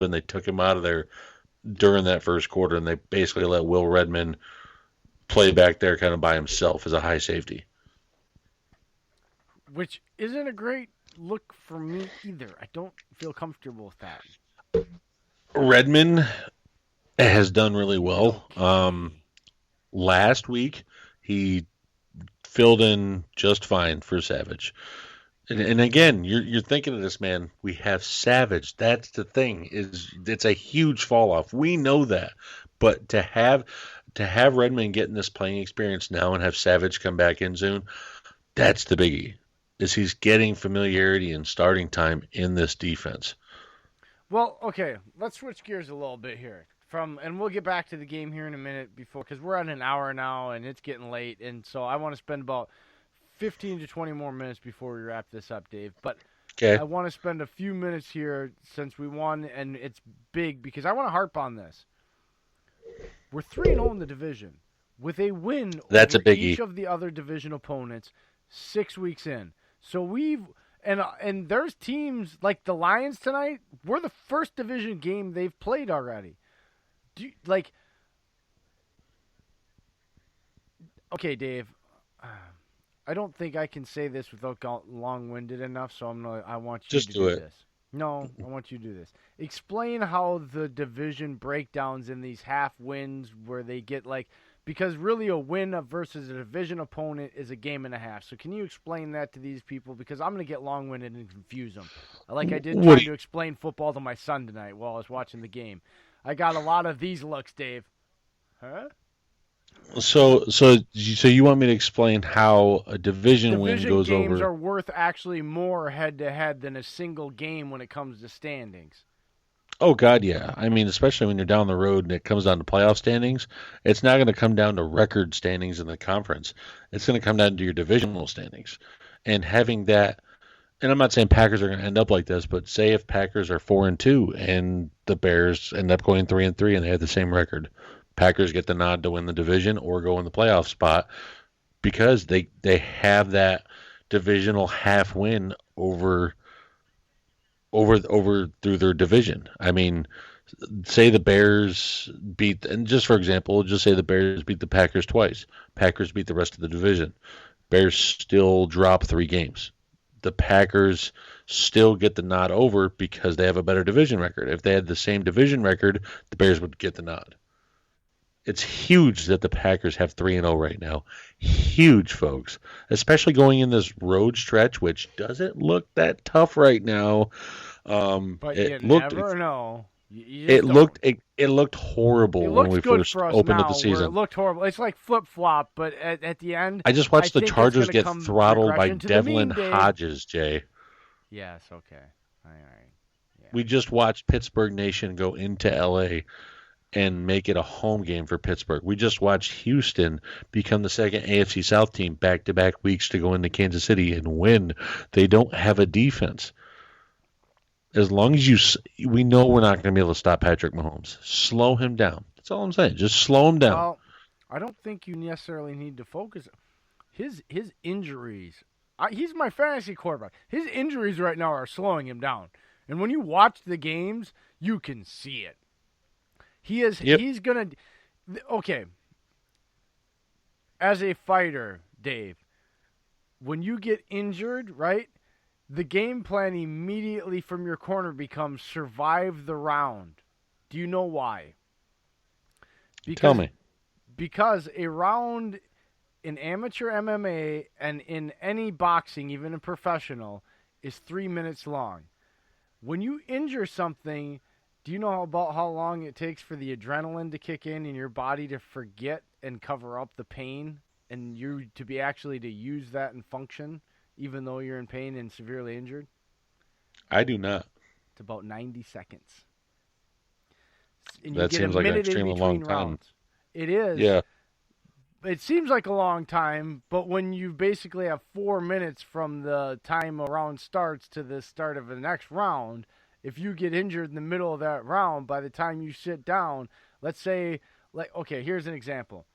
and they took him out of there during that first quarter, and they basically let Will Redmond play back there kind of by himself as a high safety. Which isn't a great look for me either. I don't feel comfortable with that. Redmond has done really well. Okay. Last week, he filled in just fine for Savage. And again, you're thinking of this, man. We have Savage. That's the thing. Is it's a huge fall off. We know that, but to have Redmond getting this playing experience now and have Savage come back in soon, that's the biggie. Is he's getting familiarity and starting time in this defense. Well, okay, let's switch gears a little bit here. And we'll get back to the game here in a minute before, because we're at an hour now and it's getting late, and so I want to spend about 15 to 20 more minutes before we wrap this up, Dave. But Okay, I want to spend a few minutes here since we won, and it's big because I want to harp on this. We're 3-0 in the division with a win that's a over each biggie. of the other division opponents 6 weeks in. So and there's teams like the Lions tonight. We're the first division game they've played already. Like, okay, Dave. I don't think I can say this without long-winded enough. So I want you Just to do do it. this. No, I want you to do this. Explain how the division breakdowns in these half wins where they get like, because really a win versus a division opponent is a game and a half. So can you explain that to these people? Because I'm going to get long-winded and confuse them. Like I did What? trying to explain football to my son tonight while I was watching the game. I got a lot of these looks, Dave. Huh? So you want me to explain how a division win Division goes games over? are worth actually more head-to-head than a single game when it comes to standings. Oh God, yeah. I mean, especially when you're down the road and it comes down to playoff standings, it's not going to come down to record standings in the conference. It's going to come down to your divisional standings. And having that, and I'm not saying Packers are going to end up like this, but say if Packers are 4-2 and the Bears end up going 3-3 and they have the same record, Packers get the nod to win the division or go in the playoff spot because they have that divisional half win over through their division. I mean, say the Bears beat, and just for example, just say the Bears beat the Packers twice. Packers beat the rest of the division. Bears still drop 3 games. The Packers still get the nod over because they have a better division record. If they had the same division record, the Bears would get the nod. It's huge that the Packers have 3-0 right now. Huge, folks. Especially going in this road stretch, which doesn't look that tough right now. But you It looked never know. You it just don't. looked it looked It horrible when looks we good first for us opened up the now, where it season. looked horrible. It's like flip flop, but at the end, I just I watched the think it's going Chargers to get come throttled by regression to the Devlin mean, Dave. Hodges, Jay. Yes, okay. All right. Yeah. We just watched Pittsburgh Nation go into LA and make it a home game for Pittsburgh. We just watched Houston become the second AFC South team back to back weeks to go into Kansas City and win. They don't have a defense. As long as we know we're not going to be able to stop Patrick Mahomes. Slow him down. That's all I'm saying. Just slow him down. Well, I don't think you necessarily need to focus. His injuries. He's my fantasy quarterback. His injuries right now are slowing him down. And when you watch the games, you can see it. He is. Yep. He's gonna. Okay. As a fighter, Dave, when you get injured, right? The game plan immediately from your corner becomes survive the round. Do you know why? Tell Because me. because a round in amateur MMA and in any boxing, even in professional, is 3 minutes long. When you injure something, do you know about how long it takes for the adrenaline to kick in and your body to forget and cover up the pain and you to be actually to use that and function even though you're in pain and severely injured? I do not. It's about 90 seconds. And you That get a seems like an minute in extremely long between time. rounds. It is. Yeah. It seems like a long time, but when you basically have 4 minutes from the time a round starts to the start of the next round, if you get injured in the middle of that round, by the time you sit down, let's say, like, okay, here's an example.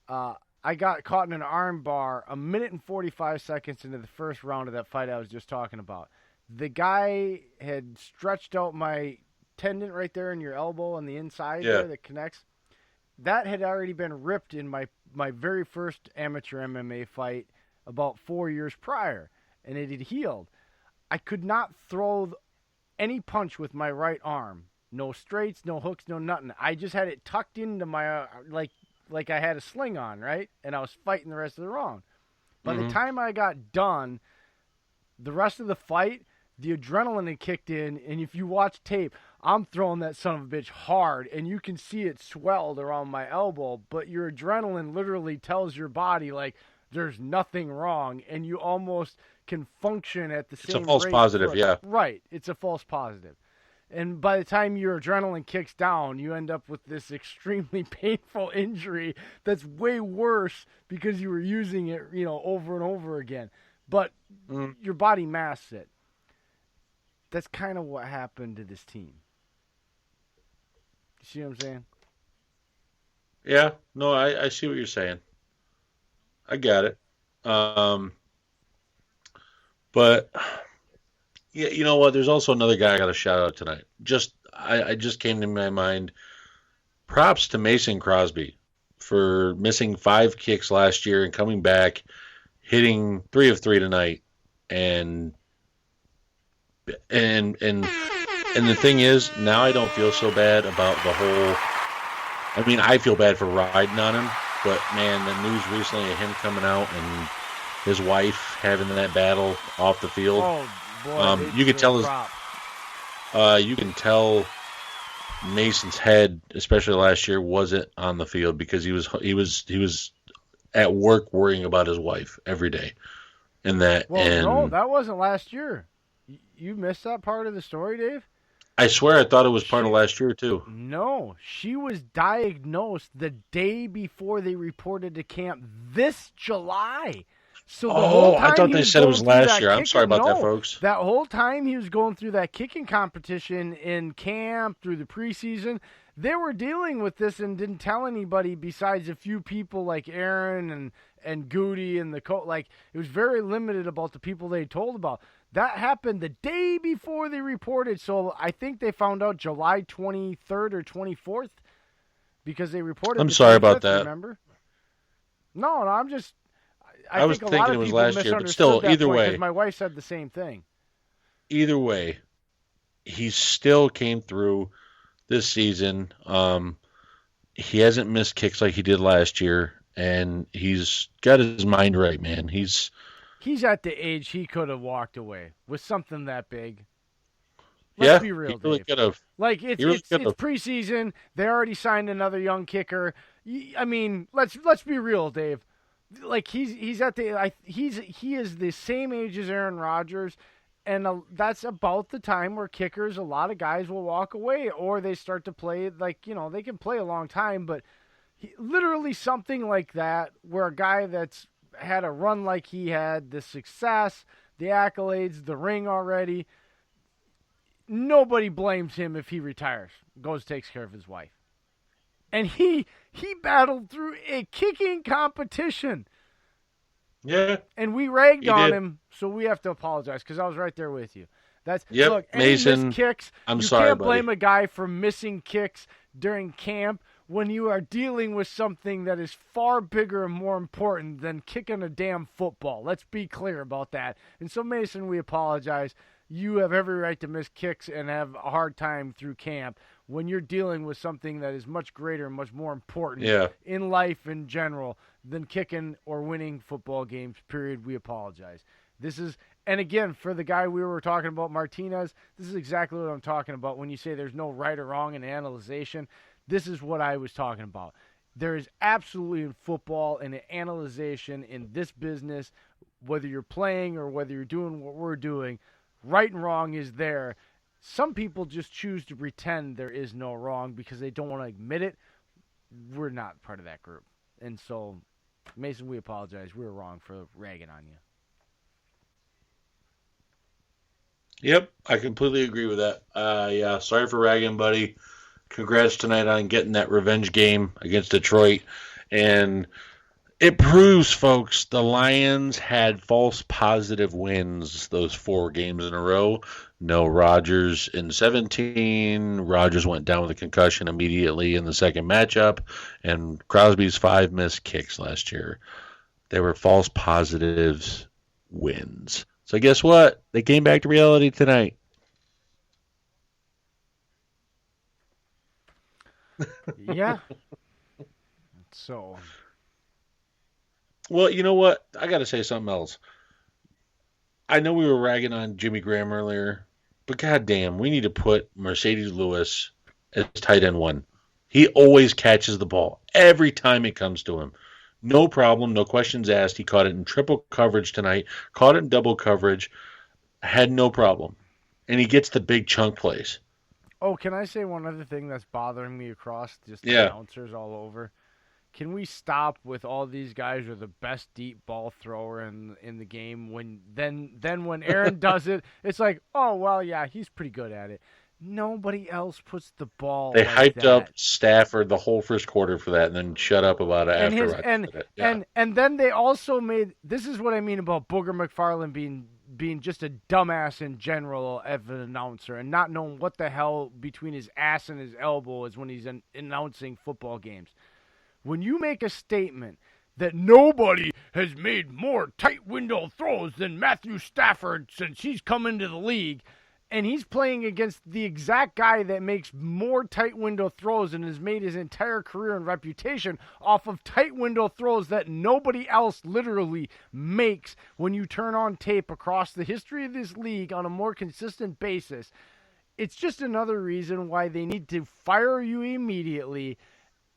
I got caught in an arm bar a minute and 45 seconds into the first round of that fight I was just talking about. The guy had stretched out my tendon right there in your elbow on the inside Yeah. there that connects, that had already been ripped in my very first amateur MMA fight about 4 years prior, and it had healed. I could not throw any punch with my right arm. No straights, no hooks, no nothing. I just had it tucked into my like I had a sling on, right? And I was fighting the rest of the round. By the Hmm. time I got done, the rest of the fight, the adrenaline had kicked in, and if you watch tape, I'm throwing that son of a bitch hard, and you can see it swelled around my elbow, but your adrenaline literally tells your body, like, there's nothing wrong, and you almost can function at the It's a same false rate positive. for, Yeah. right, it's a false positive. And by the time your adrenaline kicks down, you end up with this extremely painful injury that's way worse because you were using it, over and over again. But Mm. your body masks it. That's kind of what happened to this team. You see what I'm saying? Yeah. No, I see what you're saying. I got it. Um, but yeah, you know what? There's also another guy I got to shout out tonight. I just came to my mind. Props to Mason Crosby for missing 5 kicks last year and coming back, hitting 3 of 3 tonight. And and and and the thing is, now I don't feel so bad about the whole. I mean, I feel bad for riding on him, but man, the news recently of him coming out and his wife having that battle off the field. Oh boy, they You could deserve tell props. you can tell Mason's head, especially last year, wasn't on the field because he was at work worrying about his wife every day, and that Well, no, and that wasn't last year. You missed that part of the story, Dave. I swear I thought it was part of She last year too. No, she was diagnosed the day before they reported to camp this July. So the whole Oh, I time thought he they was said it going was through last that year. I'm sorry kicking, about that, no, folks. that whole time he was going through that kicking competition in camp through the preseason, they were dealing with this and didn't tell anybody besides a few people like Aaron and Goody and the coach. Like it was very limited about the people they told about. That happened the day before they reported. So I think they found out July 23rd or 24th because they reported I'm the sorry about 25th, that. remember? No, I'm just I I was think a lot thinking it of was people last year, but still, misunderstood that point because my wife said the same thing. either way, he still came through this season. He hasn't missed kicks like he did last year, and he's got his mind right, man. He's at the age he could have walked away with something that big. Let's Yeah, be he real, really Dave. could have. Like it's He really it's could it's have. preseason. They already signed another young kicker. I mean, let's be real, Dave. Like he's at the he is the same age as Aaron Rodgers, and that's about the time where kickers, a lot of guys will walk away or they start to play like they can play a long time, but literally something like that where a guy that's had a run like he had, the success, the accolades, the ring already, nobody blames him if he retires, goes takes care of his wife. And he battled through a kicking competition. Yeah, And we ragged he on did. him, so we have to apologize because I was right there with you. That's Yep, look, any missed Mason. kicks, I'm you sorry, can't buddy. blame a guy for missing kicks during camp when you are dealing with something that is far bigger and more important than kicking a damn football. Let's be clear about that. And so Mason, we apologize. You have every right to miss kicks and have a hard time through camp when you're dealing with something that is much greater and much more important Yeah, in life in general than kicking or winning football games, period. We apologize. This is, and again, for the guy we were talking about, Martinez, this is exactly what I'm talking about when you say there's no right or wrong in analyzation. This is what I was talking about. There is absolutely in football and an analyzation in this business, whether you're playing or whether you're doing what we're doing, right and wrong is there. Some people just choose to pretend there is no wrong because they don't want to admit it. We're not part of that group. And so, Mason, we apologize. We were wrong for ragging on you. yep, I completely agree with that. Yeah, sorry for ragging, buddy. Congrats tonight on getting that revenge game against Detroit, and it proves, folks, the Lions had false positive wins those 4 games in a row. No Rodgers in 17. Rodgers went down with a concussion immediately in the second matchup, and Crosby's 5 missed kicks last year. They were false positives wins. So guess what? They came back to reality tonight. Yeah. So, Well, you know what? I got to say something else. I know we were ragging on Jimmy Graham earlier, but goddamn, we need to put Mercedes Lewis as tight end one. He always catches the ball every time it comes to him. No problem, no questions asked. He caught it in triple coverage tonight, caught it in double coverage, had no problem. And he gets the big chunk plays. oh, can I say one other thing that's bothering me across just Yeah. announcers all over? Can we stop with all these guys are the best deep ball thrower in the game? When then when Aaron does it, it's like, oh well, yeah, he's pretty good at it. Nobody else puts the ball They like hyped up that. Stafford the whole first quarter for that and then shut up about it And after his Rodgers and did it. Yeah. and then they also made this is what I mean about Booger McFarland being just a dumbass in general of an announcer and not knowing what the hell between his ass and his elbow is when he's announcing football games. When you make a statement that nobody has made more tight window throws than Matthew Stafford since he's come into the league, and he's playing against the exact guy that makes more tight window throws and has made his entire career and reputation off of tight window throws that nobody else literally makes when you turn on tape across the history of this league on a more consistent basis. It's just another reason why they need to fire you immediately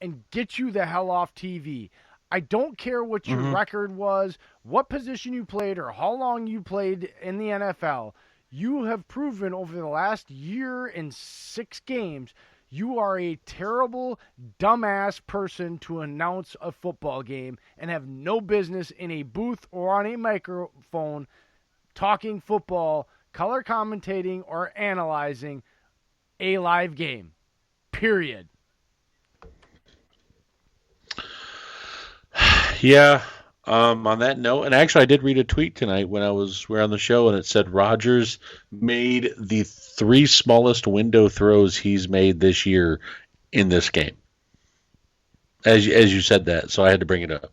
and get you the hell off TV. I don't care what your Hmm. record was, what position you played, or how long you played in the NFL. You have proven over the last year and 6 games you are a terrible, dumbass person to announce a football game and have no business in a booth or on a microphone talking football, color commentating, or analyzing a live game. Period. Yeah. On that note, and actually, I did read a tweet tonight when we were on the show, and it said Rodgers made the three smallest window throws he's made this year in this game. As you said that, so I had to bring it up.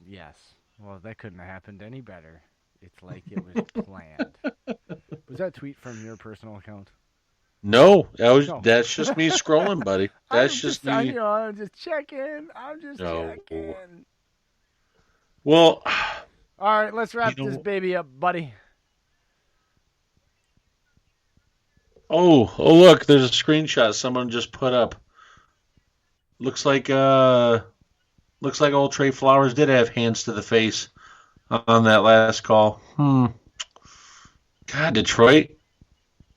Yes. Well, that couldn't have happened any better. It's like it was planned. Was that tweet from your personal account? No, No. that's just me scrolling, buddy. That's I'm just just, I, me. you know, I'm just checking. I'm just No. checking. Well, All right, let's you wrap this know. baby up, buddy. Oh, look, there's a screenshot someone just put up. Looks like old Trey Flowers did have hands to the face on that last call. God, Detroit.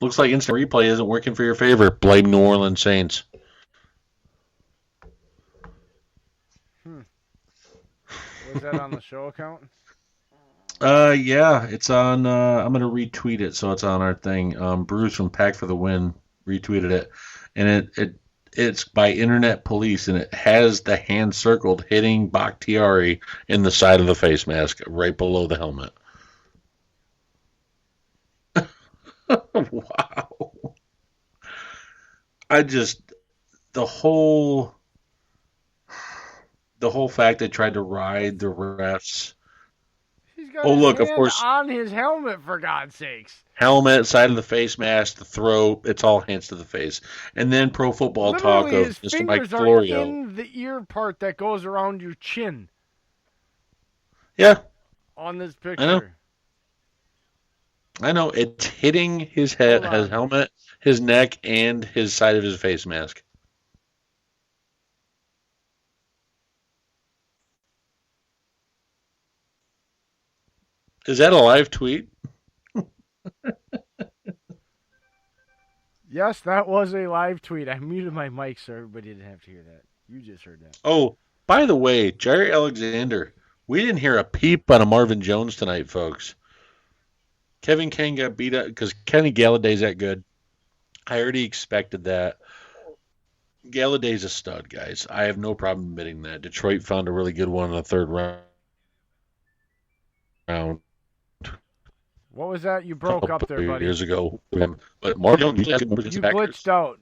Looks like instant replay isn't working for your favor. Blame New Orleans Saints. Hmm. Was that on the show account? Yeah, it's on. I'm gonna retweet it, so it's on our thing. Bruce from Pack for the Win retweeted it, and it's by Internet Police, and it has the hand circled hitting Bakhtiari in the side of the face mask, right below the helmet. Wow! I just the whole fact they tried to ride the refs. He's got Oh, his look, of hand course, on his helmet, for God's sakes. helmet, side of the face mask, the throat, it's all hands to the face. And then Pro Football Talk Literally, of his Mr. Mike fingers are Florio. in the ear part that goes around your chin Yeah, on this I know. picture. I know. It's hitting his Hold head, his on. helmet, his neck, and his side of his face mask. Is that a live tweet? Yes, that was a live tweet. I muted my mic so everybody didn't have to hear that. You just heard that. Oh, by the way, Jerry Alexander. We didn't hear a peep on a Marvin Jones tonight, folks. Kevin King got beat up because Kenny Galladay's that good. I already expected that. Galladay's a stud, guys. I have no problem admitting that. Detroit found a really good one in the third round. What was that? You a broke up couple there, of buddy. years ago. But Mark Jones usually has good numbers against You the glitched Packers. out.